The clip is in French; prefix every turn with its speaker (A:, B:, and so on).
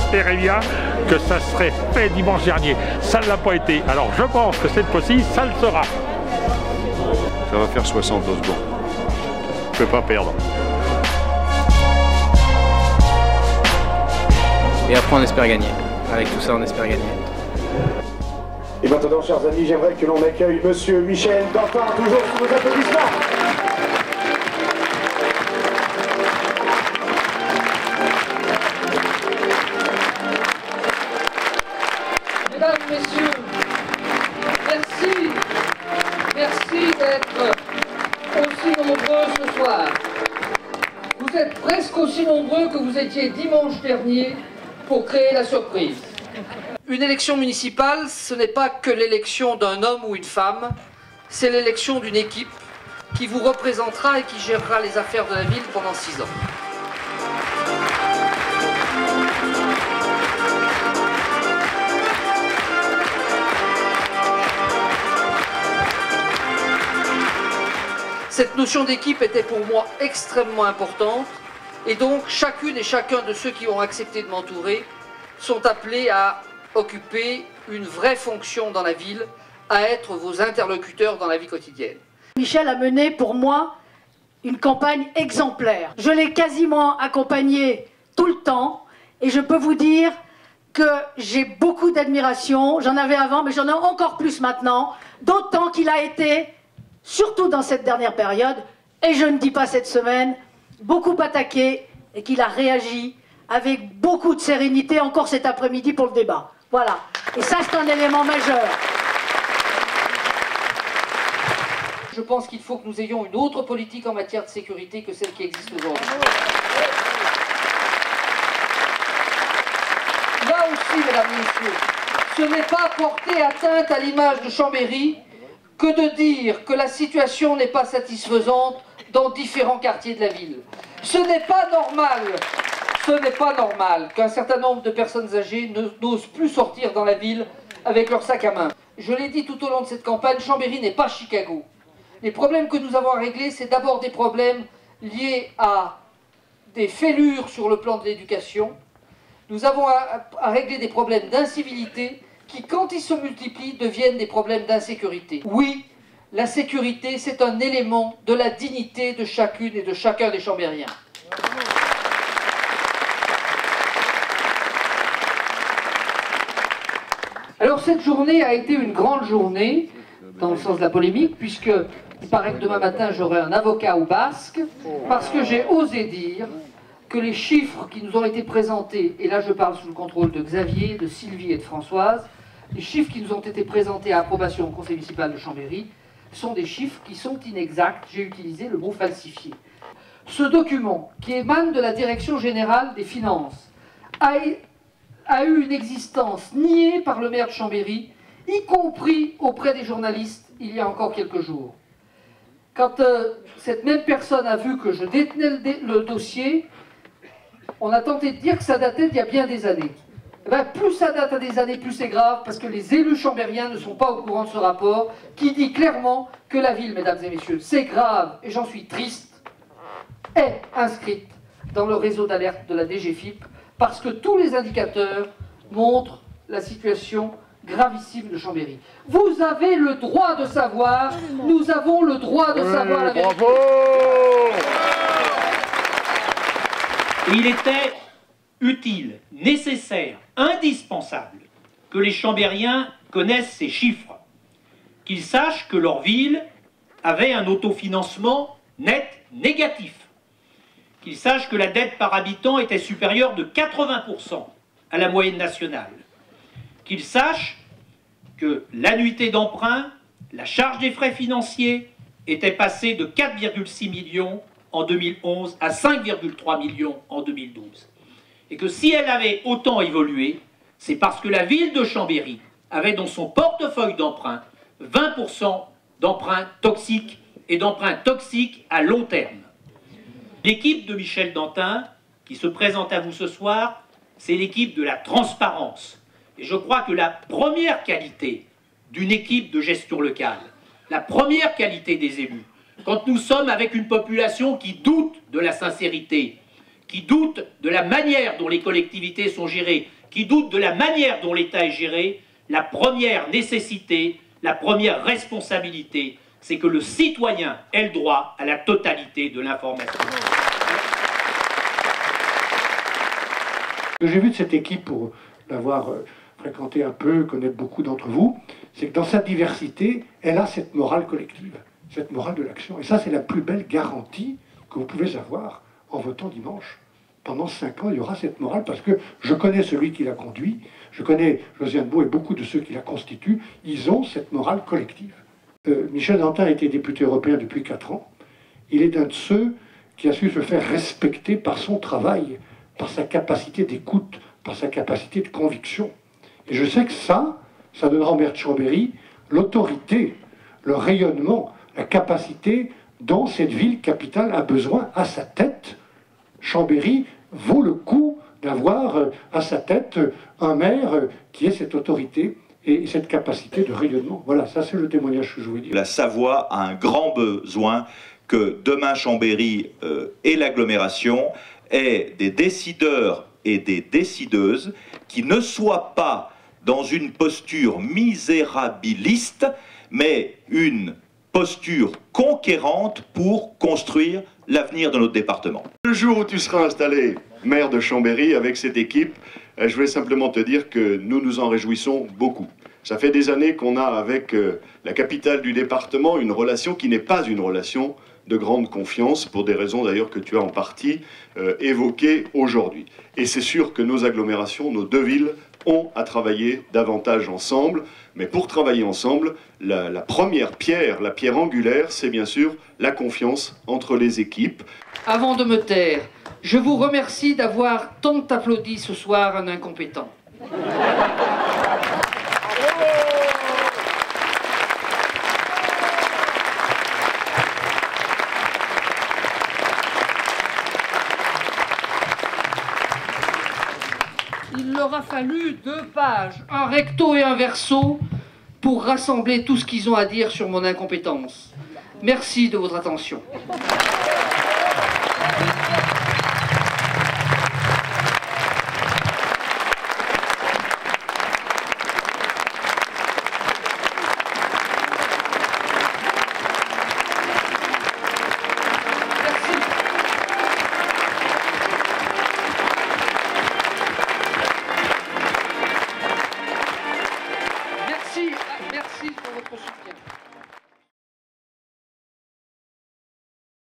A: espérais bien que ça serait fait dimanche dernier. Ça ne l'a pas été. Alors je pense que cette fois-ci, ça le sera.
B: Ça va faire 60 secondes. Je ne peux pas perdre.
C: Et après on espère gagner. Avec tout ça on espère gagner.
D: Et maintenant, chers amis, j'aimerais que l'on accueille Monsieur Michel Dantin, toujours sous vos applaudissements.
E: Mesdames, Messieurs, merci d'être aussi nombreux ce soir. Vous êtes presque aussi nombreux que vous étiez dimanche dernier pour créer la surprise. Une élection municipale, ce n'est pas que l'élection d'un homme ou une femme, c'est l'élection d'une équipe qui vous représentera et qui gérera les affaires de la ville pendant 6 ans. Cette notion d'équipe était pour moi extrêmement importante et donc chacune et chacun de ceux qui ont accepté de m'entourer sont appelés à occuper une vraie fonction dans la ville, à être vos interlocuteurs dans la vie quotidienne.
F: Michel a mené pour moi une campagne exemplaire. Je l'ai quasiment accompagné tout le temps et je peux vous dire que j'ai beaucoup d'admiration. J'en avais avant, mais j'en ai encore plus maintenant, d'autant qu'il a été, surtout dans cette dernière période, et je ne dis pas cette semaine, beaucoup attaqué et qu'il a réagi avec beaucoup de sérénité encore cet après-midi pour le débat. Voilà. Et ça, c'est un élément majeur.
E: Je pense qu'il faut que nous ayons une autre politique en matière de sécurité que celle qui existe aujourd'hui. Là aussi, mesdames et messieurs, ce n'est pas porter atteinte à l'image de Chambéry que de dire que la situation n'est pas satisfaisante dans différents quartiers de la ville. Ce n'est pas normal qu'un certain nombre de personnes âgées n'osent plus sortir dans la ville avec leur sac à main. Je l'ai dit tout au long de cette campagne, Chambéry n'est pas Chicago. Les problèmes que nous avons à régler, c'est d'abord des problèmes liés à des fêlures sur le plan de l'éducation. Nous avons à régler des problèmes d'incivilité qui, quand ils se multiplient, deviennent des problèmes d'insécurité. Oui, la sécurité, c'est un élément de la dignité de chacune et de chacun des Chambériens. Alors cette journée a été une grande journée, dans le sens de la polémique, puisque il paraît que demain matin j'aurai un avocat au basque, parce que j'ai osé dire que les chiffres qui nous ont été présentés, et là je parle sous le contrôle de Xavier, de Sylvie et de Françoise, les chiffres qui nous ont été présentés à approbation au conseil municipal de Chambéry sont des chiffres qui sont inexacts, j'ai utilisé le mot falsifié. Ce document, qui émane de la Direction Générale des Finances, a eu une existence niée par le maire de Chambéry, y compris auprès des journalistes, il y a encore quelques jours. Quand cette même personne a vu que je détenais le dossier, on a tenté de dire que ça datait d'il y a bien des années. Eh bien, plus ça date à des années, plus c'est grave, parce que les élus chambériens ne sont pas au courant de ce rapport, qui dit clairement que la ville, mesdames et messieurs, c'est grave, et j'en suis triste, est inscrite dans le réseau d'alerte de la DGFiP, parce que tous les indicateurs montrent la situation gravissime de Chambéry. Vous avez le droit de savoir, nous avons le droit de savoir la vérité.
A: Bravo!
G: Il était utile, nécessaire, indispensable que les Chambériens connaissent ces chiffres, qu'ils sachent que leur ville avait un autofinancement net négatif, qu'ils sachent que la dette par habitant était supérieure de 80% à la moyenne nationale, qu'ils sachent que l'annuité d'emprunt, la charge des frais financiers, était passée de 4,6 millions en 2011 à 5,3 millions en 2012. Et que si elle avait autant évolué, c'est parce que la ville de Chambéry avait dans son portefeuille d'emprunt 20% d'emprunts toxiques et d'emprunts toxiques à long terme. L'équipe de Michel Dantin, qui se présente à vous ce soir, c'est l'équipe de la transparence. Et je crois que la première qualité d'une équipe de gestion locale, la première qualité des élus, quand nous sommes avec une population qui doute de la sincérité, qui doute de la manière dont les collectivités sont gérées qui doutent de la manière dont l'État est géré, la première nécessité, la première responsabilité, c'est que le citoyen ait le droit à la totalité de l'information.
H: Ce que j'ai vu de cette équipe, pour l'avoir fréquenté un peu, connaître beaucoup d'entre vous, c'est que dans sa diversité, elle a cette morale collective, cette morale de l'action. Et ça, c'est la plus belle garantie que vous pouvez avoir en votant dimanche. Pendant 5 ans, il y aura cette morale, parce que je connais celui qui l'a conduit, je connais Josiane Beau et beaucoup de ceux qui la constituent, ils ont cette morale collective. Michel Dantin a été député européen depuis 4 ans. Il est un de ceux qui a su se faire respecter par son travail, par sa capacité d'écoute, par sa capacité de conviction. Et je sais que ça donnera au maire de Chambéry l'autorité, le rayonnement, la capacité dont cette ville capitale a besoin à sa tête. Chambéry vaut le coup d'avoir à sa tête un maire qui ait cette autorité et cette capacité de rayonnement. Voilà, ça c'est le témoignage que je voulais dire.
I: La Savoie a un grand besoin que demain Chambéry et l'agglomération aient des décideurs et des décideuses qui ne soient pas dans une posture misérabiliste, mais une posture conquérante pour construire l'avenir de notre département.
B: Le jour où tu seras installé maire de Chambéry avec cette équipe, je voulais simplement te dire que nous nous en réjouissons beaucoup. Ça fait des années qu'on a avec la capitale du département une relation qui n'est pas une relation de grande confiance, pour des raisons d'ailleurs que tu as en partie évoquées aujourd'hui. Et c'est sûr que nos agglomérations, nos deux villes, ont à travailler davantage ensemble. Mais pour travailler ensemble, la première pierre, la pierre angulaire, c'est bien sûr la confiance entre les équipes.
E: Avant de me taire, je vous remercie d'avoir tant applaudi ce soir un incompétent. Il leur a fallu 2 pages, un recto et un verso, pour rassembler tout ce qu'ils ont à dire sur mon incompétence. Merci de votre attention.